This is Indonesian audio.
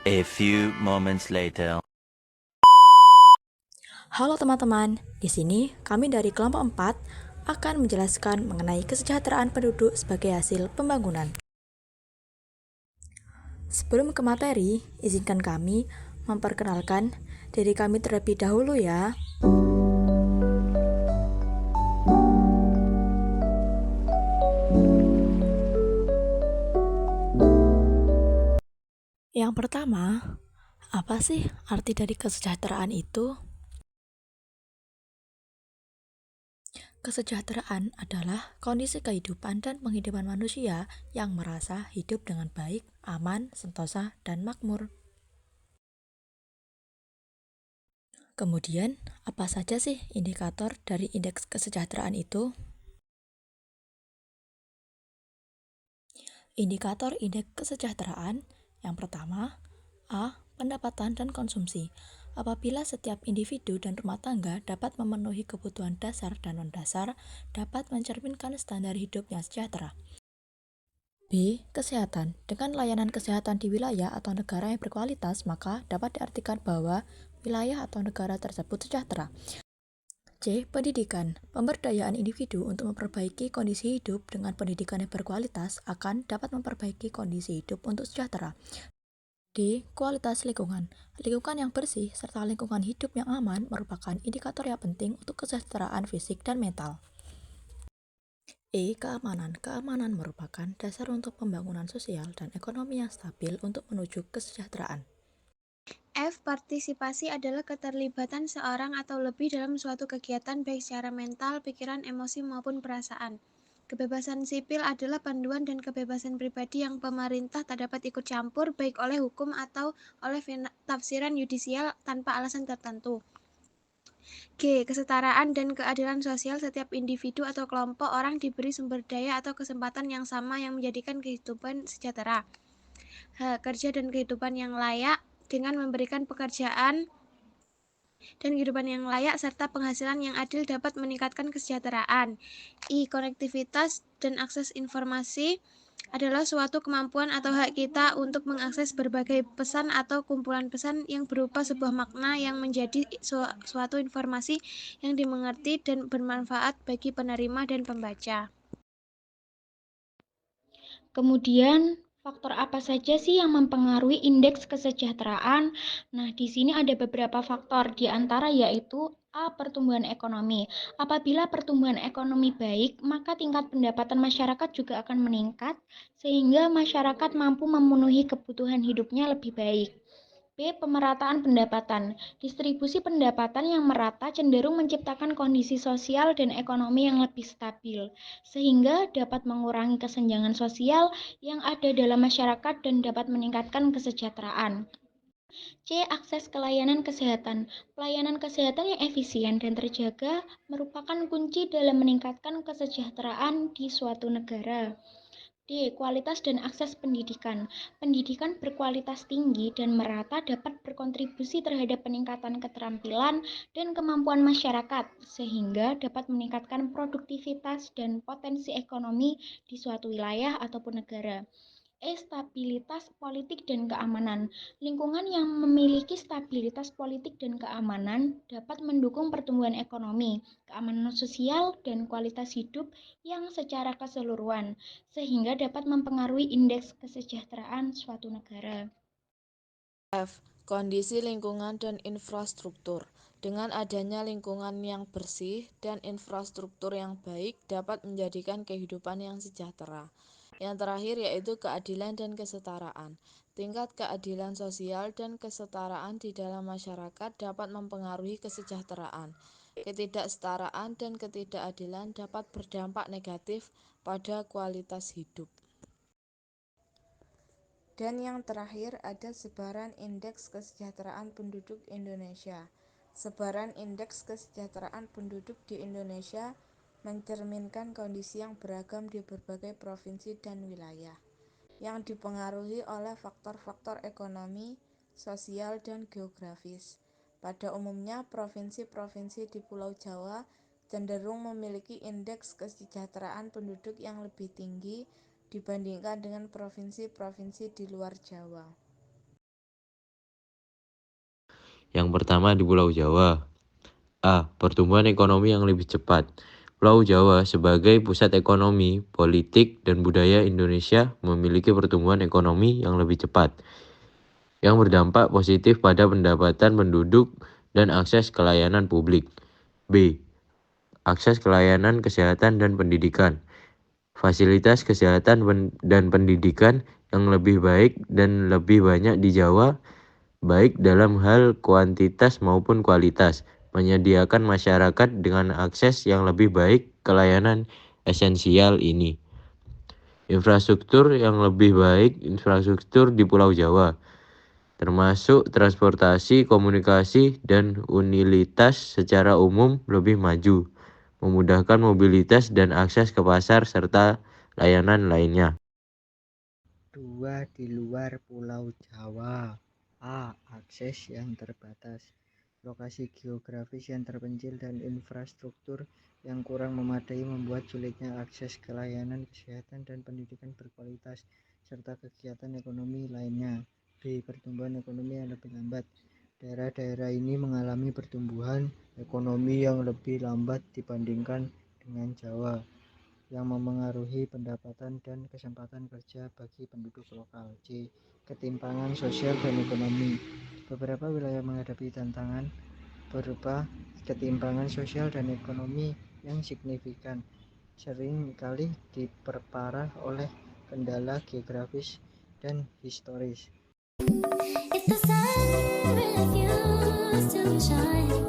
A few moments later. Halo teman-teman, di sini kami dari kelompok 4 akan menjelaskan mengenai kesejahteraan penduduk sebagai hasil pembangunan. Sebelum ke materi, izinkan kami memperkenalkan diri kami terlebih dahulu ya. Yang pertama, apa sih arti dari kesejahteraan itu? Kesejahteraan adalah kondisi kehidupan dan penghidupan manusia yang merasa hidup dengan baik, aman, sentosa, dan makmur. Kemudian, apa saja sih indikator dari indeks kesejahteraan itu? Indikator indeks kesejahteraan yang pertama, A. Pendapatan dan konsumsi. Apabila setiap individu dan rumah tangga dapat memenuhi kebutuhan dasar dan non-dasar, dapat mencerminkan standar hidup yang sejahtera. B. Kesehatan. Dengan layanan kesehatan di wilayah atau negara yang berkualitas, maka dapat diartikan bahwa wilayah atau negara tersebut sejahtera. C. Pendidikan. Pemberdayaan individu untuk memperbaiki kondisi hidup dengan pendidikan yang berkualitas akan dapat memperbaiki kondisi hidup untuk sejahtera. D. Kualitas lingkungan. Lingkungan yang bersih serta lingkungan hidup yang aman merupakan indikator yang penting untuk kesejahteraan fisik dan mental. E. Keamanan. Keamanan merupakan dasar untuk pembangunan sosial dan ekonomi yang stabil untuk menuju kesejahteraan. F. Partisipasi adalah keterlibatan seorang atau lebih dalam suatu kegiatan baik secara mental, pikiran, emosi, maupun perasaan. Kebebasan sipil adalah panduan dan kebebasan pribadi yang pemerintah tak dapat ikut campur baik oleh hukum atau oleh tafsiran yudisial tanpa alasan tertentu. G. Kesetaraan dan keadilan sosial. Setiap individu atau kelompok orang diberi sumber daya atau kesempatan yang sama yang menjadikan kehidupan sejahtera. H. Kerja dan kehidupan yang layak dengan memberikan pekerjaan dan kehidupan yang layak serta penghasilan yang adil dapat meningkatkan kesejahteraan. I. Konektivitas dan akses informasi adalah suatu kemampuan atau hak kita untuk mengakses berbagai pesan atau kumpulan pesan yang berupa sebuah makna yang menjadi suatu informasi yang dimengerti dan bermanfaat bagi penerima dan pembaca. Kemudian, faktor apa saja sih yang mempengaruhi indeks kesejahteraan? Nah, di sini ada beberapa faktor, di antara yaitu A. Pertumbuhan ekonomi. Apabila pertumbuhan ekonomi baik, maka tingkat pendapatan masyarakat juga akan meningkat, sehingga masyarakat mampu memenuhi kebutuhan hidupnya lebih baik. B. Pemerataan pendapatan. Distribusi pendapatan yang merata cenderung menciptakan kondisi sosial dan ekonomi yang lebih stabil, sehingga dapat mengurangi kesenjangan sosial yang ada dalam masyarakat dan dapat meningkatkan kesejahteraan. C. Akses ke layanan kesehatan. Pelayanan kesehatan yang efisien dan terjaga merupakan kunci dalam meningkatkan kesejahteraan di suatu negara. D. Kualitas dan akses pendidikan. Pendidikan berkualitas tinggi dan merata dapat berkontribusi terhadap peningkatan keterampilan dan kemampuan masyarakat, sehingga dapat meningkatkan produktivitas dan potensi ekonomi di suatu wilayah ataupun negara. E. Stabilitas politik dan keamanan. Lingkungan yang memiliki stabilitas politik dan keamanan dapat mendukung pertumbuhan ekonomi, keamanan sosial, dan kualitas hidup yang secara keseluruhan, sehingga dapat mempengaruhi indeks kesejahteraan suatu negara. F. Kondisi lingkungan dan infrastruktur. Dengan adanya lingkungan yang bersih dan infrastruktur yang baik dapat menjadikan kehidupan yang sejahtera. Yang terakhir yaitu keadilan dan kesetaraan. Tingkat keadilan sosial dan kesetaraan di dalam masyarakat dapat mempengaruhi kesejahteraan. Ketidaksetaraan dan ketidakadilan dapat berdampak negatif pada kualitas hidup. Dan yang terakhir ada sebaran indeks kesejahteraan penduduk Indonesia. Sebaran indeks kesejahteraan penduduk di Indonesia mencerminkan kondisi yang beragam di berbagai provinsi dan wilayah, yang dipengaruhi oleh faktor-faktor ekonomi, sosial, dan geografis. Pada umumnya, provinsi-provinsi di Pulau Jawa cenderung memiliki indeks kesejahteraan penduduk yang lebih tinggi dibandingkan dengan provinsi-provinsi di luar Jawa. Yang pertama di Pulau Jawa. A. Pertumbuhan ekonomi yang lebih cepat. Pulau Jawa sebagai pusat ekonomi, politik, dan budaya Indonesia memiliki pertumbuhan ekonomi yang lebih cepat, yang berdampak positif pada pendapatan penduduk dan akses ke layanan publik. B. Akses ke layanan kesehatan dan pendidikan. Fasilitas kesehatan dan pendidikan yang lebih baik dan lebih banyak di Jawa, baik dalam hal kuantitas maupun kualitas, menyediakan masyarakat dengan akses yang lebih baik ke layanan esensial ini. Infrastruktur yang lebih baik, infrastruktur di Pulau Jawa, termasuk transportasi, komunikasi, dan utilitas secara umum lebih maju, memudahkan mobilitas dan akses ke pasar serta layanan lainnya. 2. Di luar Pulau Jawa. A. Akses yang terbatas. Lokasi geografis yang terpencil dan infrastruktur yang kurang memadai membuat sulitnya akses ke layanan kesehatan dan pendidikan berkualitas, serta kegiatan ekonomi lainnya. B. Pertumbuhan ekonomi yang lebih lambat. Daerah-daerah ini mengalami pertumbuhan ekonomi yang lebih lambat dibandingkan dengan Jawa, yang memengaruhi pendapatan dan kesempatan kerja bagi penduduk lokal. C. Ketimpangan sosial dan ekonomi. Beberapa wilayah menghadapi tantangan berupa ketimpangan sosial dan ekonomi yang signifikan, sering kali diperparah oleh kendala geografis dan historis. If the sun refused to shine,